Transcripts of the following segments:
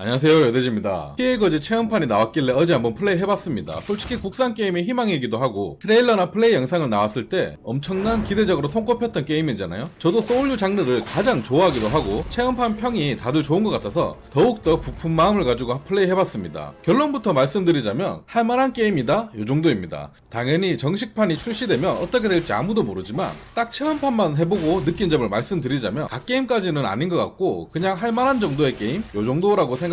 안녕하세요, 여대지입니다. 피해 거지 체험판이 나왔길래 어제 한번 플레이 해봤습니다. 솔직히 국산 게임의 희망이기도 하고 트레일러나 플레이 영상을 나왔을 때 엄청난 기대적으로 손꼽혔던 게임이잖아요. 저도 소울류 장르를 가장 좋아하기도 하고 체험판 평이 다들 좋은 것 같아서 더욱더 부푼 마음을 가지고 플레이 해봤습니다. 결론부터 말씀드리자면 할만한 게임이다 요 정도입니다. 당연히 정식판이 출시되면 어떻게 될지 아무도 모르지만 딱 체험판만 해보고 느낀 점을 말씀드리자면 갓게임까지는 아닌 것 같고 그냥 할만한 정도의 게임 요 정도라고 생각됐어요.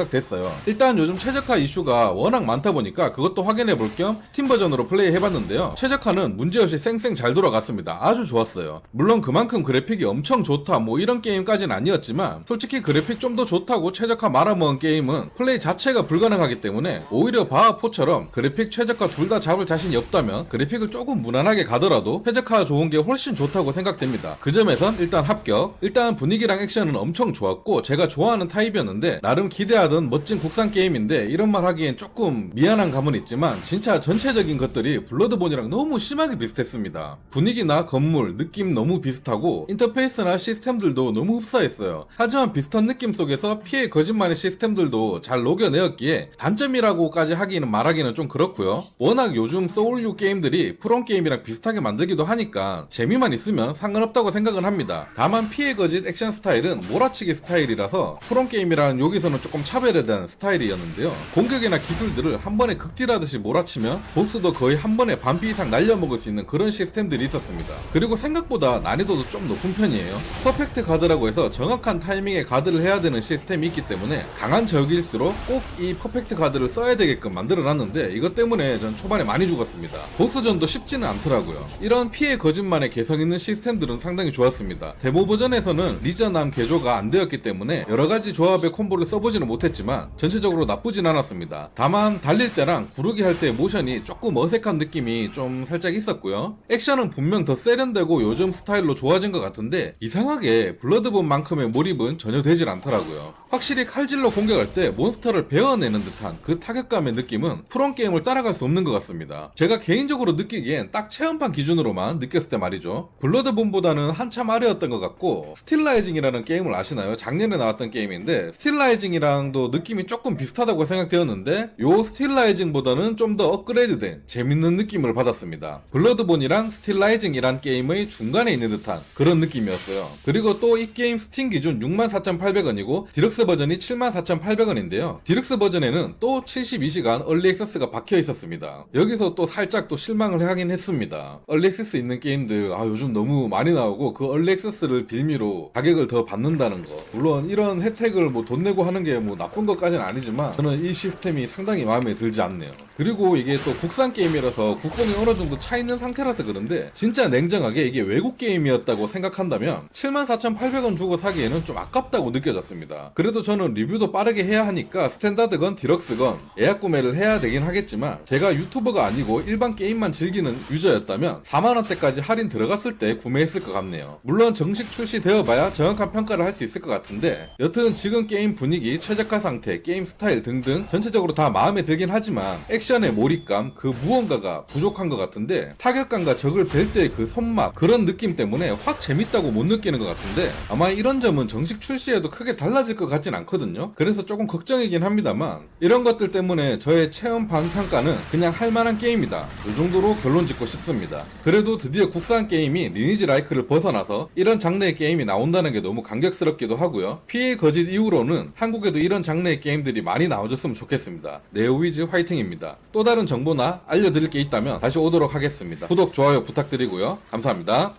일단 요즘 최적화 이슈가 워낙 많다 보니까 그것도 확인해 볼 겸 스팀 버전으로 플레이 해봤는데요. 최적화는 문제없이 쌩쌩 잘 돌아갔습니다. 아주 좋았어요. 물론 그만큼 그래픽이 엄청 좋다 뭐 이런 게임까지는 아니었지만 솔직히 그래픽 좀 더 좋다고 최적화 말아먹은 게임은 플레이 자체가 불가능하기 때문에 오히려 바하포처럼 그래픽 최적화 둘 다 잡을 자신이 없다면 그래픽을 조금 무난하게 가더라도 최적화 좋은 게 훨씬 좋다고 생각됩니다. 그 점에선 일단 합격. 일단 분위기랑 액션은 엄청 좋았고 제가 좋아하는 타입이었는데 나름 기대하던 멋진 국산 게임인데 이런 말 하기엔 조금 미안한 감은 있지만 진짜 전체적인 것들이 블러드본이랑 너무 심하게 비슷했습니다. 분위기나 건물, 느낌 너무 비슷하고 인터페이스나 시스템들도 너무 흡사했어요. 하지만 비슷한 느낌 속에서 피해 거짓말의 시스템들도 잘 녹여내었기에 단점이라고까지 하기는 말하기는 좀 그렇고요. 워낙 요즘 소울류 게임들이 프롬 게임이랑 비슷하게 만들기도 하니까 재미만 있으면 상관없다고 생각은 합니다. 다만 피해 거짓 액션 스타일은 몰아치기 스타일이라서 프롬 게임이랑 여기서는 조금 차별에 대한 스타일이었는데요. 공격이나 기술들을 한 번에 극딜하듯이 몰아치면 보스도 거의 한 번에 반피 이상 날려먹을 수 있는 그런 시스템들이 있었습니다. 그리고 생각보다 난이도도 좀 높은 편이에요. 퍼펙트 가드라고 해서 정확한 타이밍에 가드를 해야 되는 시스템이 있기 때문에 강한 적일수록 꼭 이 퍼펙트 가드를 써야 되게끔 만들어놨는데 이것 때문에 전 초반에 많이 죽었습니다. 보스전도 쉽지는 않더라고요. 이런 피해 거짓말의 개성 있는 시스템들은 상당히 좋았습니다. 데모 버전에서는 리저남 개조가 안 되었기 때문에 여러가지 조합의 콤보를 써보지는 못했지만 전체적으로 나쁘진 않았습니다. 다만 달릴 때랑 구르기 할 때 모션이 조금 어색한 느낌이 좀 살짝 있었고요. 액션은 분명 더 세련되고 요즘 스타일로 좋아진 것 같은데 이상하게 블러드본만큼의 몰입은 전혀 되질 않더라고요. 확실히 칼질로 공격할 때 몬스터를 베어내는 듯한 그 타격감의 느낌은 프롬 게임을 따라갈 수 없는 것 같습니다. 제가 개인적으로 느끼기엔 딱 체험판 기준으로만 느꼈을 때 말이죠. 블러드본보다는 한참 아래였던 것 같고 스틸라이징이라는 게임을 아시나요? 작년에 나왔던 게임인데 스틸라이징이랑도 느낌이 조금 비슷하다고 생각되었는데 요 스틸라이징보다는 좀 더 업그레이드된 재밌는 느낌을 받았습니다. 블러드본이랑 스틸라이징이란 게임의 중간에 있는 듯한 그런 느낌이었어요. 그리고 또 이 게임 스팀 기준 64,800원이고 디럭스 버전이 74,800원인데요. 디럭스 버전에는 또 72시간 얼리 액세스가 박혀 있었습니다. 여기서 또 살짝 또 실망을 하긴 했습니다. 얼리 액세스 있는 게임들 요즘 너무 많이 나오고 그 얼리 액세스를 빌미로 가격을 더 받는다는 거. 물론 이런 혜택을 뭐 돈 내고 하는 게 뭐 나쁜 것까지는 아니지만 저는 이 시스템이 상당히 마음에 들지 않네요. 그리고 이게 또 국산 게임이라서 국뽕이 어느 정도 차 있는 상태라서 그런데 진짜 냉정하게 이게 외국 게임이었다고 생각한다면 74,800원 주고 사기에는 좀 아깝다고 느껴졌습니다. 그래도 저는 리뷰도 빠르게 해야 하니까 스탠다드건 디럭스건 예약 구매를 해야 되긴 하겠지만 제가 유튜버가 아니고 일반 게임만 즐기는 유저였다면 4만원대까지 할인 들어갔을 때 구매했을 것 같네요. 물론 정식 출시되어봐야 정확한 평가를 할 수 있을 것 같은데 여튼 지금 게임 분위기, 최적화 상태, 게임 스타일 등등 전체적으로 다 마음에 들긴 하지만 액션의 몰입감, 그 무언가가 부족한 것 같은데 타격감과 적을 뵐 때 그 손맛 그런 느낌 때문에 확 재밌다고 못 느끼는 것 같은데 아마 이런 점은 정식 출시에도 크게 달라질 것 같진 않거든요. 그래서 조금 걱정이긴 합니다만 이런 것들 때문에 저의 체험판 평가는 그냥 할만한 게임이다 이 정도로 결론 짓고 싶습니다. 그래도 드디어 국산 게임이 리니지 라이크를 벗어나서 이런 장르의 게임이 나온다는 게 너무 감격스럽기도 하고요. 피해 거짓 이후로는 한국에도 이런 장르의 게임들이 많이 나와줬으면 좋겠습니다. 네오위즈 화이팅입니다. 또 다른 정보나 알려드릴 게 있다면 다시 오도록 하겠습니다. 구독, 좋아요 부탁드리고요. 감사합니다.